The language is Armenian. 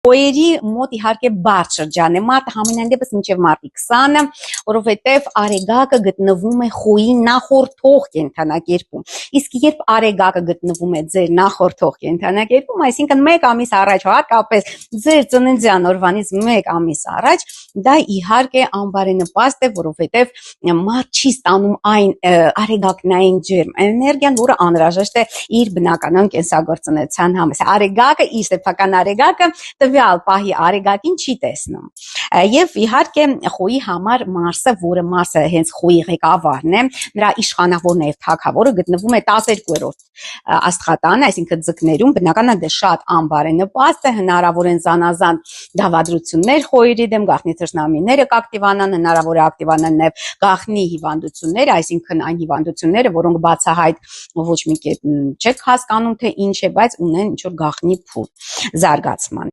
Խոյերի մոտ իհարկե բարդ շրջան է մարտը, համենայն դեպս մինչև մարտի 20-ը, որովհետև արեգակը գտնվում է խոյի նախորդող կենդանակերպում։ Իսկ երբ արեգակը գտնվում է ձեր նախորդող կենդանակերպում, այսինքն 1 ամիս առաջ, հատկապես ձեր ծննդյան օրվանից 1 ամիս առաջ, դա իհարկե անբարենպաստ է, որովհետև մարդ չի ստանում այն արեգակնային ջերմ էներգիան, որը անհրաժեշտ է իր բնականon կենսագործունեության համար։ Արեգակը, իր սեփական արեգակը տվյալ պահի արեգակին չի տեսնում։ Եվ իհարկե խոյի համար Մարսը, որը Մարսը հենց խոյի ղեկավարն է, նրա իշխանավորն է եւ թագավորը գտնվում է 12-րդ աստղատանը, այսինքն ձկներում, բնականon դե շատ անբարենպաստ է, հնարավոր են զանազան դավադրություններ խոյերի դեմ, գաղտնի թշնամիները կակտիվանան, հնարավոր է ակտիվանան նաեւ գաղտնի հիվանդություններ, այսինքն այն հիվանդությունները, որոնք բացահայտ ոչ մի կերպ չեք հասկանում թե ինչ է, բայց ունեն ինչ որ գաղտնի փուլ զարգացման։